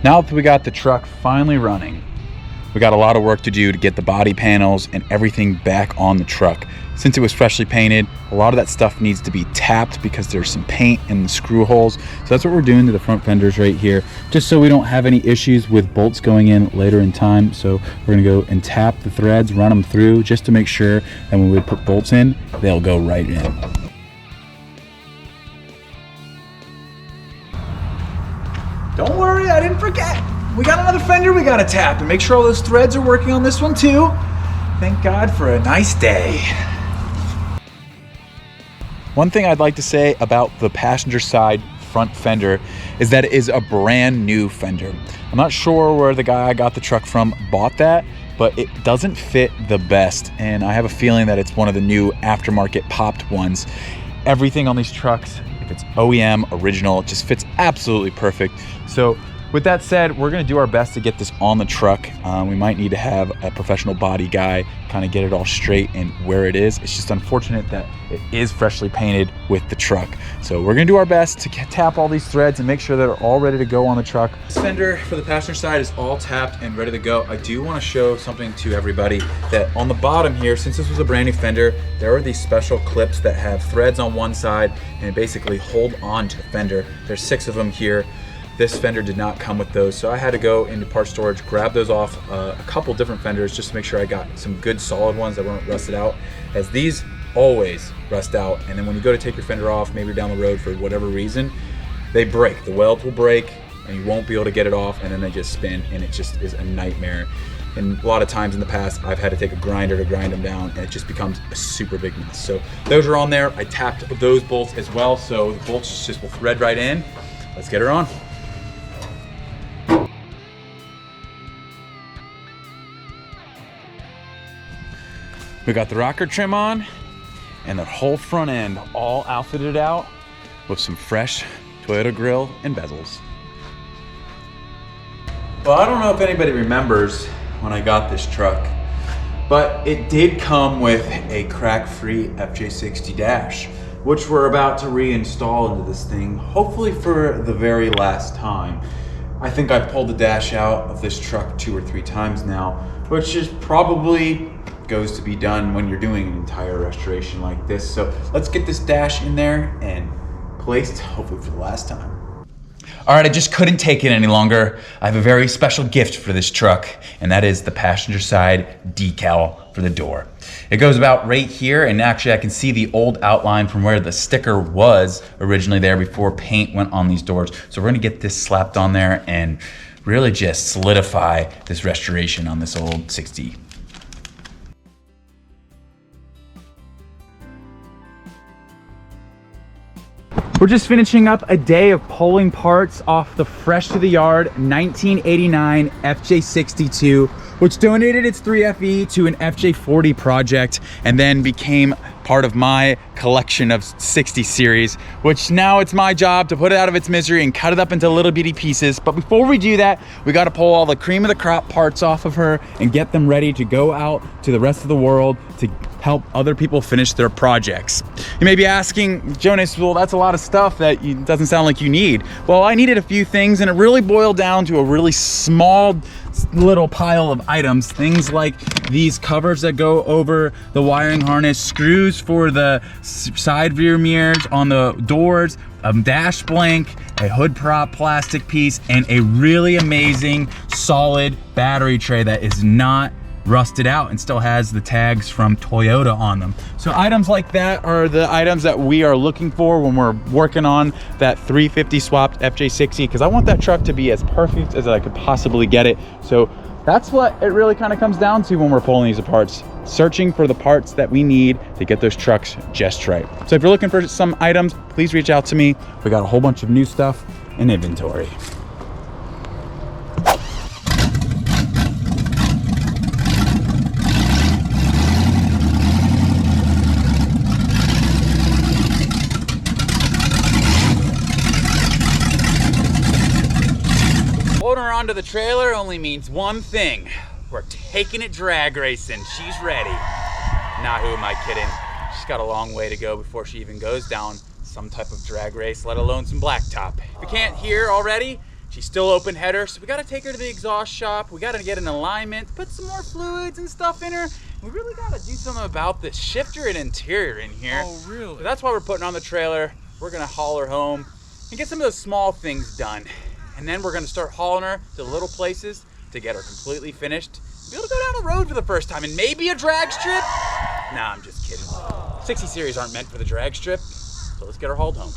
Now that we got the truck finally running, we got a lot of work to do to get the body panels and everything back on the truck. Since it was freshly painted, a lot of that stuff needs to be tapped because there's some paint in the screw holes. So that's what we're doing to the front fenders right here, just so we don't have any issues with bolts going in later in time. So we're gonna go and tap the threads, run them through just to make sure that when we put bolts in, they'll go right in. Don't worry, I didn't forget. We got another fender we gotta tap and make sure all those threads are working on this one too. Thank God for a nice day. One thing I'd like to say about the passenger side front fender is that it is a brand new fender. I'm not sure where the guy I got the truck from bought that, but it doesn't fit the best. And I have a feeling that it's one of the new aftermarket popped ones. Everything on these trucks, if it's OEM original, it just fits absolutely perfect. So with that said, we're gonna do our best to get this on the truck. We might need to have a professional body guy kind of get it all straight and where it is. It's just unfortunate that it is freshly painted with the truck. So we're gonna do our best to tap all these threads and make sure that they're all ready to go on the truck. This fender for the passenger side is all tapped and ready to go. I do wanna show something to everybody that on the bottom here, since this was a brand new fender, there are these special clips that have threads on one side and basically hold on to the fender. There's 6 of them here. This fender did not come with those, so I had to go into parts storage, grab those off a couple different fenders just to make sure I got some good solid ones that weren't rusted out, as these always rust out. And then when you go to take your fender off, maybe down the road for whatever reason, they break. The welds will break and you won't be able to get it off, and then they just spin, and it just is a nightmare. And a lot of times in the past, I've had to take a grinder to grind them down, and it just becomes a super big mess. So those are on there. I tapped those bolts as well, so the bolts just will thread right in. Let's get her on. We got the rocker trim on and the whole front end all outfitted out with some fresh Toyota grill and bezels. Well, I don't know if anybody remembers when I got this truck, but it did come with a crack-free FJ60 dash, which we're about to reinstall into this thing, hopefully for the very last time. I think I've pulled the dash out of this truck 2 or 3 times now, which is probably goes to be done when you're doing an entire restoration like this. So let's get this dash in there and placed, hopefully for the last time. All right, I just couldn't take it any longer. I have a very special gift for this truck, and that is the passenger side decal for the door. It goes about right here, and actually I can see the old outline from where the sticker was originally there before paint went on these doors. So we're gonna get this slapped on there and really just solidify this restoration on this old 60. We're just finishing up a day of pulling parts off the fresh to the yard 1989 FJ62, which donated its 3FE to an FJ40 project and then became part of my collection of 60 series, which now it's my job to put it out of its misery and cut it up into little bitty pieces. But before we do that, we got to pull all the cream of the crop parts off of her and get them ready to go out to the rest of the world to help other people finish their projects. You may be asking, Jonas, well, that's a lot of stuff that doesn't sound like you need. Well, I needed a few things, and it really boiled down to a really small little pile of items. Things like these covers that go over the wiring harness, screws for the side rear mirrors on the doors, a dash blank, a hood prop plastic piece, and a really amazing solid battery tray that is not rusted out and still has the tags from Toyota on them. So items like that are the items that we are looking for when we're working on that 350 swapped FJ60, because I want that truck to be as perfect as I could possibly get it. So that's what it really kind of comes down to when we're pulling these apart, searching for the parts that we need to get those trucks just right. So if you're looking for some items, please reach out to me. We got a whole bunch of new stuff in inventory. Loading her onto the trailer only means one thing. We're taking it drag racing. She's ready. Nah, who am I kidding? She's got a long way to go before she even goes down some type of drag race, let alone some blacktop. If you can't hear already, She's still open header, so we gotta take her to the exhaust shop. We gotta get an alignment, put some more fluids and stuff in her. We really gotta do something about the shifter and interior in here. Oh, really? So that's why we're putting on the trailer. We're gonna haul her home and get some of those small things done. And then we're gonna start hauling her to little places to get her completely finished. Be able to go down the road for the first time and maybe a drag strip. Nah, I'm just kidding. 60 series aren't meant for the drag strip, so let's get her hauled home.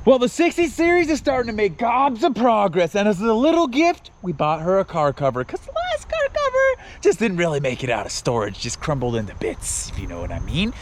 Well, the 60 series is starting to make gobs of progress, and as a little gift, we bought her a car cover, because the last car cover just didn't really make it out of storage, just crumbled into bits, if you know what I mean.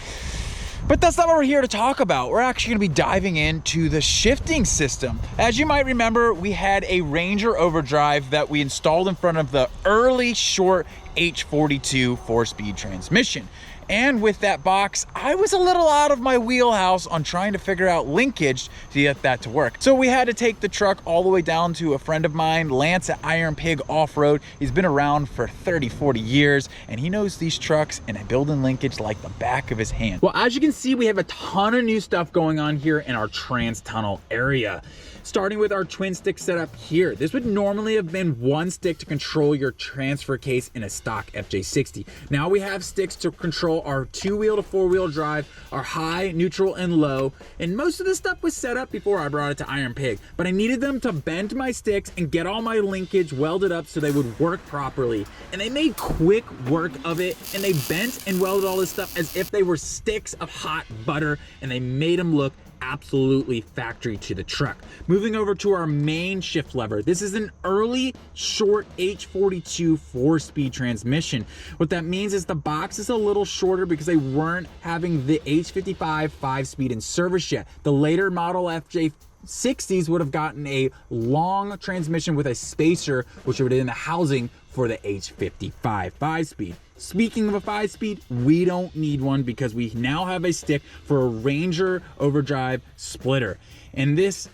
But that's not what we're here to talk about. We're actually gonna be diving into the shifting system. As you might remember, we had a Ranger Overdrive that we installed in front of the early short H42 4-speed transmission. And with that box, I was a little out of my wheelhouse on trying to figure out linkage to get that to work. So we had to take the truck all the way down to a friend of mine, Lance at Iron Pig Off-Road. He's been around for 30, 40 years, and he knows these trucks and building linkage like the back of his hand. Well, as you can see, we have a ton of new stuff going on here in our trans tunnel area. Starting with our twin stick setup here. This would normally have been one stick to control your transfer case in a stock FJ60. Now we have sticks to control our 2-wheel to 4-wheel drive, our high, neutral, and low. And most of this stuff was set up before I brought it to Iron Pig, but I needed them to bend my sticks and get all my linkage welded up so they would work properly. And they made quick work of it, and they bent and welded all this stuff as if they were sticks of hot butter, and they made them look absolutely factory to the truck. Moving over to our main shift lever. This is an early short H42 4-speed transmission. What that means is the box is a little shorter because they weren't having the H55 5-speed in service yet. The later model FJ60s would have gotten a long transmission with a spacer, which would have been the housing for the H55 5-speed. Speaking of a 5-speed, we don't need one because we now have a stick for a Ranger Overdrive splitter. And this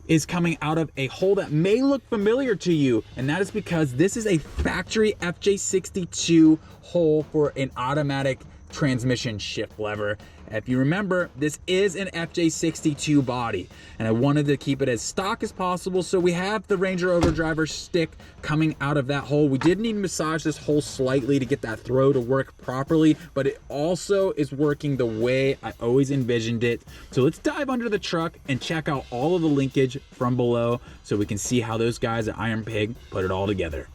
is coming out of a hole that may look familiar to you, and that is because this is a factory FJ62 hole for an automatic transmission shift lever. If you remember, this is an FJ62 body, and I wanted to keep it as stock as possible, so we have the Ranger Overdrive stick coming out of that hole. We did need to massage this hole slightly to get that throw to work properly, but it also is working the way I always envisioned it. So let's dive under the truck and check out all of the linkage from below so we can see how those guys at Iron Pig put it all together.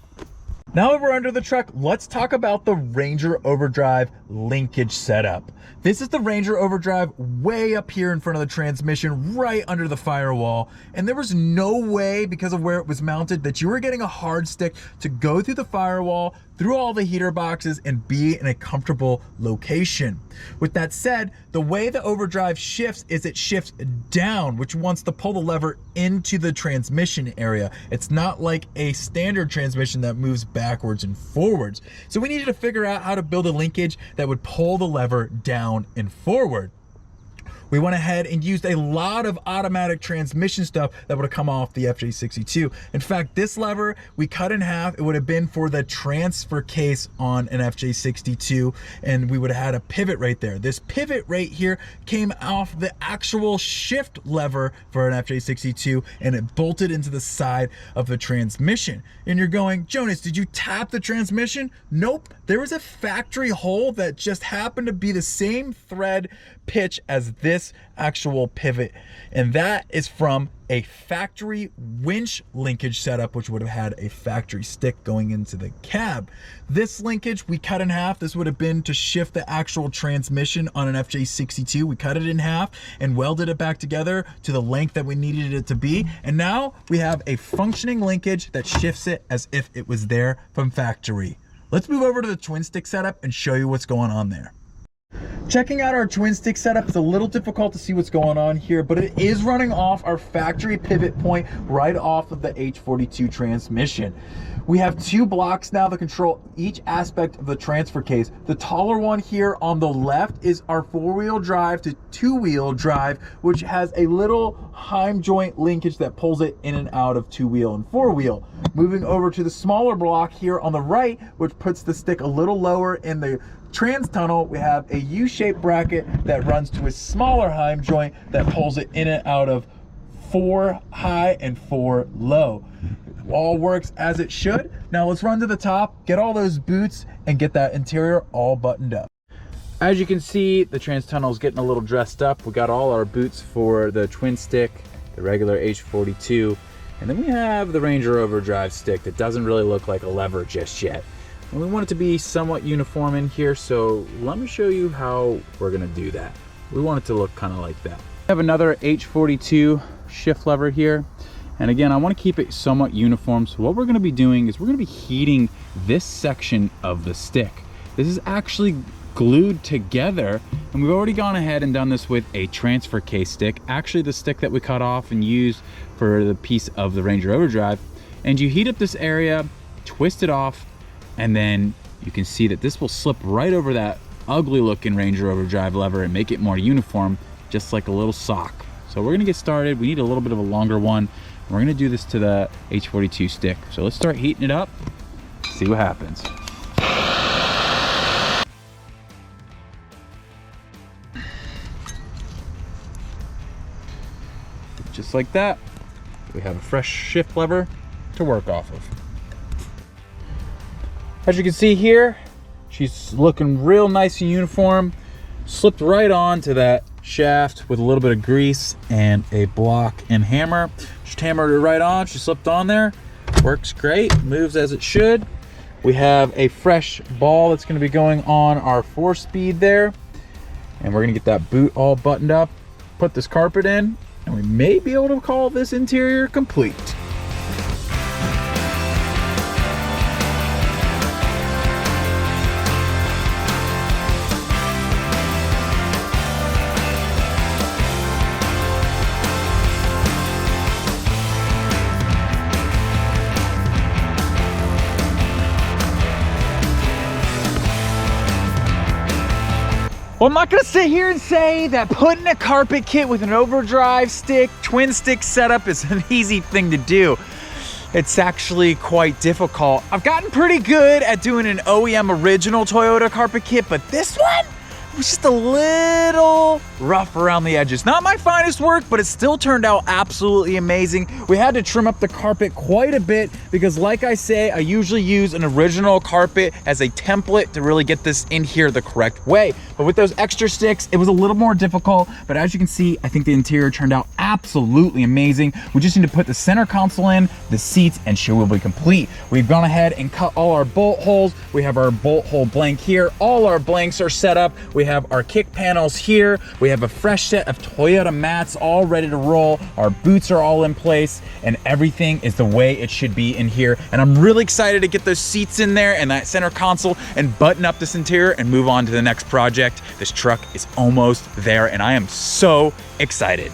Now that we're under the truck, let's talk about the Ranger Overdrive linkage setup. This is the Ranger Overdrive way up here in front of the transmission, right under the firewall. And there was no way, because of where it was mounted, that you were getting a hard stick to go through the firewall, through all the heater boxes, and be in a comfortable location. With that said, the way the Overdrive shifts is it shifts down, which wants to pull the lever into the transmission area. It's not like a standard transmission that moves backwards and forwards. So we needed to figure out how to build a linkage that would pull the lever down and forward. We went ahead and used a lot of automatic transmission stuff that would have come off the FJ62. In fact, this lever we cut in half. It would have been for the transfer case on an FJ62, and we would have had a pivot right there. This pivot right here came off the actual shift lever for an FJ62, and it bolted into the side of the transmission. And you're going, Jonas, did you tap the transmission? Nope. There was a factory hole that just happened to be the same thread pitch as this actual pivot, and that is from a factory winch linkage setup, which would have had a factory stick going into the cab. This linkage we cut in half. This would have been to shift the actual transmission on an FJ62. We cut it in half and welded it back together to the length that we needed it to be, and now we have a functioning linkage that shifts it as if it was there from factory. Let's move over to the twin stick setup and show you what's going on there. Checking out our twin stick setup is a little difficult to see what's going on here, but it is running off our factory pivot point right off of the H42 transmission. We have two blocks now that control each aspect of the transfer case. The taller one here on the left is our 4-wheel drive to 2-wheel drive, which has a little heim joint linkage that pulls it in and out of 2-wheel and 4-wheel. Moving over to the smaller block here on the right, which puts the stick a little lower in the trans tunnel, we have a U-shaped bracket that runs to a smaller heim joint that pulls it in and out of 4 high and 4 low. All works as it should. Now let's run to the top, get all those boots, and get that interior all buttoned up. As you can see, the trans tunnel is getting a little dressed up. We got all our boots for the twin stick, the regular H42, and then we have the Ranger Overdrive stick that doesn't really look like a lever just yet. And we want it to be somewhat uniform in here, so let me show you how we're gonna do that. We want it to look kind of like that. I have another H42 shift lever here. And again, I want to keep it somewhat uniform. So what we're going to be doing is we're going to be heating this section of the stick. This is actually glued together, and we've already gone ahead and done this with a transfer case stick. Actually, the stick that we cut off and used for the piece of the Ranger Overdrive. And you heat up this area, twist it off, and then you can see that this will slip right over that ugly looking Ranger Overdrive lever and make it more uniform, just like a little sock. So we're going to get started. We need a little bit of a longer one. We're gonna do this to the H42 stick. So let's start heating it up, see what happens. Just like that, we have a fresh shift lever to work off of. As you can see here, she's looking real nice and uniform. Slipped right on to that shaft with a little bit of grease and a block and hammer. Just hammered it right on. She slipped on there. Works great. Moves as it should. We have a fresh ball that's going to be going on our 4-speed there. And we're going to get that boot all buttoned up. Put this carpet in. And we may be able to call this interior complete. Well, I'm not gonna sit here and say that putting a carpet kit with an overdrive stick, twin stick setup is an easy thing to do. It's actually quite difficult. I've gotten pretty good at doing an OEM original Toyota carpet kit, but this one was just a little rough around the edges. Not my finest work, but it still turned out absolutely amazing. We had to trim up the carpet quite a bit because, like I say, I usually use an original carpet as a template to really get this in here the correct way. But with those extra sticks, it was a little more difficult. But as you can see, I think the interior turned out absolutely amazing. We just need to put the center console in, the seats, and she will be complete. We've gone ahead and cut all our bolt holes. We have our bolt hole blank here. All our blanks are set up. We have our kick panels here. We have a fresh set of Toyota mats all ready to roll. Our boots are all in place, and everything is the way it should be in here. And I'm really excited to get those seats in there and that center console and button up this interior and move on to the next project. This truck is almost there, and I am so excited.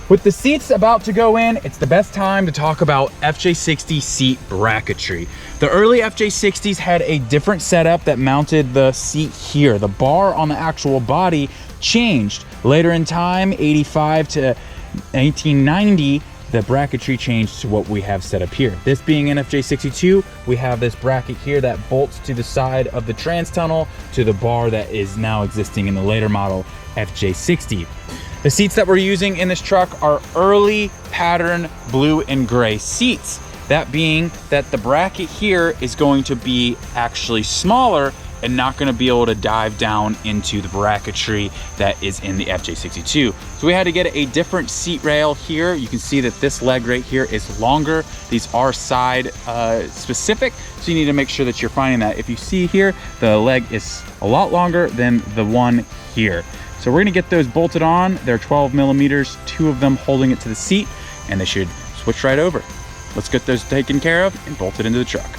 With the seats about to go in, it's the best time to talk about FJ60 seat bracketry. The early FJ60s had a different setup that mounted the seat here. The bar on the actual body changed. Later in time, 85 to 1990, the bracketry changed to what we have set up here. This being an FJ62, we have this bracket here that bolts to the side of the trans tunnel to the bar that is now existing in the later model FJ60. The seats that we're using in this truck are early pattern blue and gray seats. That being that the bracket here is going to be actually smaller and not going to be able to dive down into the bracketry that is in the FJ62. So we had to get a different seat rail here. You can see that this leg right here is longer. These are side specific, so you need to make sure that you're finding that. If you see here, the leg is a lot longer than the one here. So we're gonna get those bolted on. They're 12 millimeters, 2 of them holding it to the seat, and they should switch right over. Let's get those taken care of and bolted into the truck.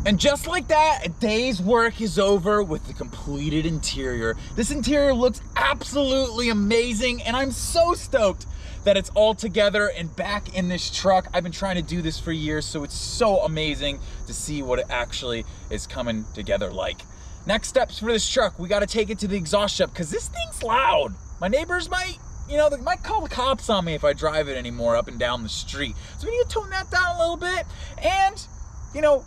And just like that, a day's work is over with the completed interior. This interior looks absolutely amazing, and I'm so stoked that it's all together and back in this truck. I've been trying to do this for years, so it's so amazing to see what it actually is coming together like. Next steps for this truck, we gotta take it to the exhaust shop because this thing's loud. My neighbors might, they might call the cops on me if I drive it anymore up and down the street. So we need to tone that down a little bit. And,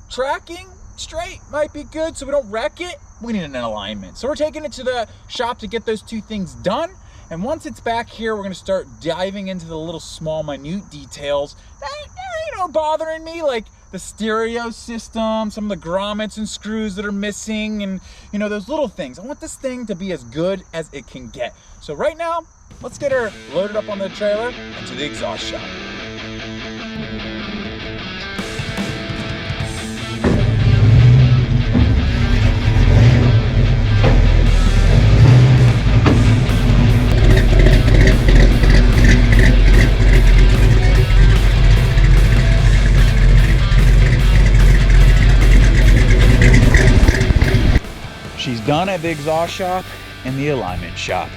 tracking straight might be good so we don't wreck it. We need an alignment. So we're taking it to the shop to get those 2 things done. And once it's back here, we're gonna start diving into the little small, minute details that ain't bothering me, like the stereo system, some of the grommets and screws that are missing, and those little things. I want this thing to be as good as it can get. So right now, let's get her loaded up on the trailer and to the exhaust shop. She's done at the exhaust shop and the alignment shop.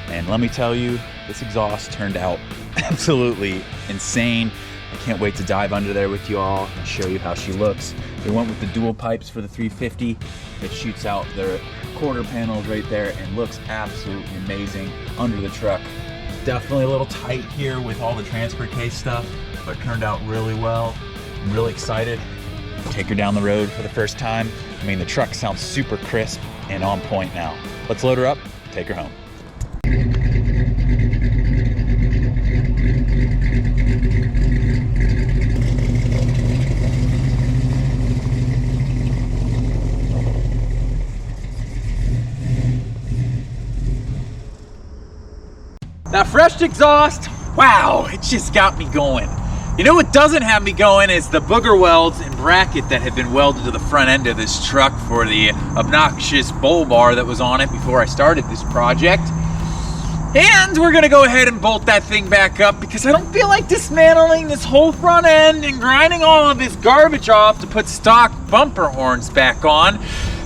And let me tell you, this exhaust turned out absolutely insane. I can't wait to dive under there with you all and show you how she looks. We went with the dual pipes for the 350. It shoots out their quarter panels right there and looks absolutely amazing under the truck. Definitely a little tight here with all the transfer case stuff, but turned out really well. I'm really excited to take her down the road for the first time. I mean, the truck sounds super crisp and on point now. Let's load her up, take her home. That fresh exhaust, wow, it just got me going. You know what doesn't have me going is the booger welds and bracket that had been welded to the front end of this truck for the obnoxious bull bar that was on it before I started this project. And we're gonna go ahead and bolt that thing back up because I don't feel like dismantling this whole front end and grinding all of this garbage off to put stock bumper horns back on.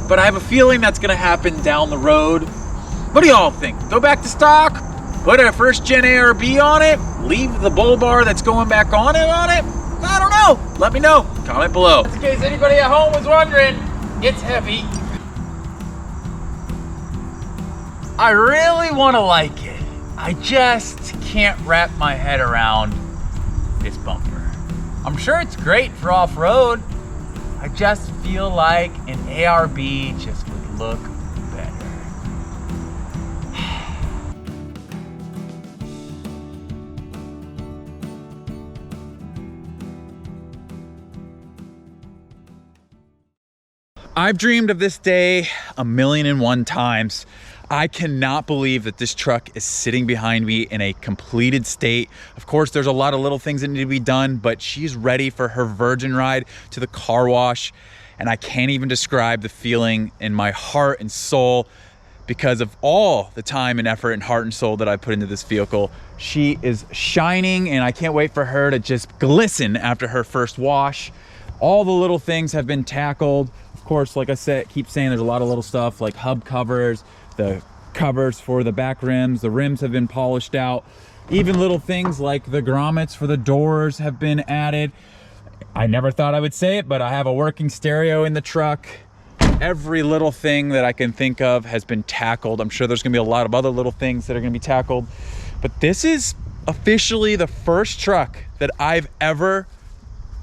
But I have a feeling that's gonna happen down the road. What do y'all think? Go back to stock? Put a first gen ARB on it, leave the bull bar that's going back on it? I don't know. Let me know. Comment below. Just in case anybody at home was wondering, it's heavy. I really want to like it. I just can't wrap my head around this bumper. I'm sure it's great for off-road. I just feel like an ARB just would look better. I've dreamed of this day 1,000,001 times. I cannot believe that this truck is sitting behind me in a completed state. Of course, there's a lot of little things that need to be done, but she's ready for her virgin ride to the car wash. And I can't even describe the feeling in my heart and soul because of all the time and effort and heart and soul that I put into this vehicle. She is shining and I can't wait for her to just glisten after her first wash. All the little things have been tackled. Of course, like I said, keep saying there's a lot of little stuff like hub covers, the covers for the back rims. The rims have been polished out. Even little things like the grommets for the doors have been added. I never thought I would say it, but I have a working stereo in the truck. Every little thing that I can think of has been tackled. I'm sure there's gonna be a lot of other little things that are gonna be tackled, but this is officially the first truck that I've ever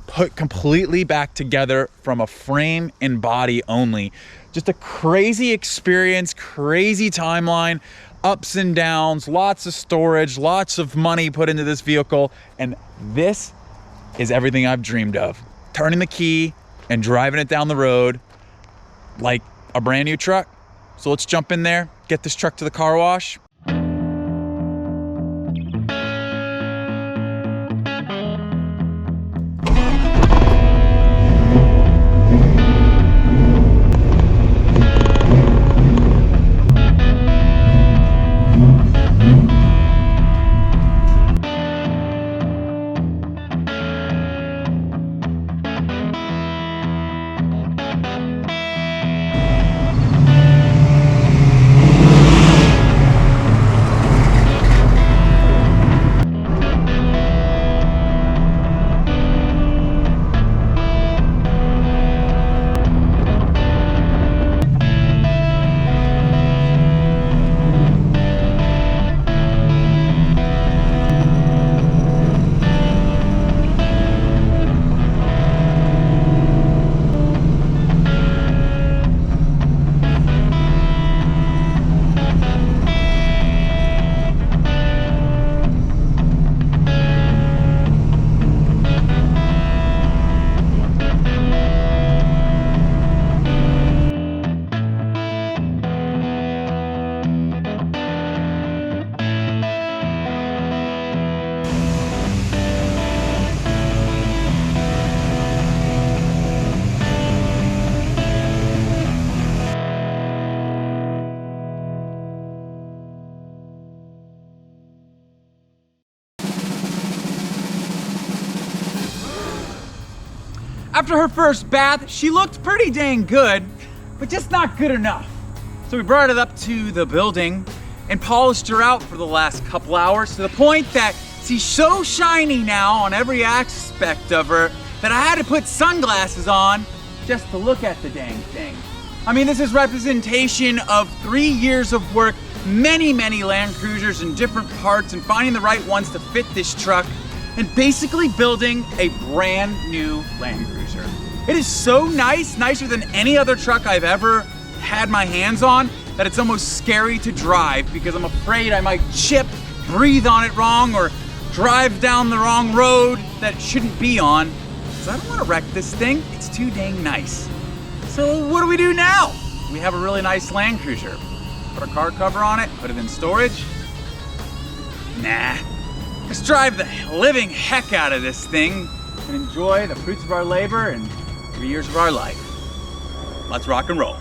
put completely back together from a frame and body only. Just a crazy experience, crazy timeline, ups and downs, lots of storage, lots of money put into this vehicle. And this is everything I've dreamed of. Turning the key and driving it down the road like a brand new truck. So let's jump in there, get this truck to the car wash. After her first bath, she looked pretty dang good, but just not good enough. So we brought it up to the building and polished her out for the last couple hours to the point that she's so shiny now on every aspect of her that I had to put sunglasses on just to look at the dang thing. I mean, this is representation of 3 years of work, many Landcruisers in different parts and finding the right ones to fit this truck and basically building a brand new Landcruiser. It is so nice, nicer than any other truck I've ever had my hands on, that it's almost scary to drive because I'm afraid I might chip, breathe on it wrong, or drive down the wrong road that it shouldn't be on. So I don't want to wreck this thing. It's too dang nice. So what do we do now? We have a really nice Landcruiser. Put a car cover on it, put it in storage? Nah. Let's drive the living heck out of this thing and enjoy the fruits of our labor and 3 years of our life. Let's rock and roll.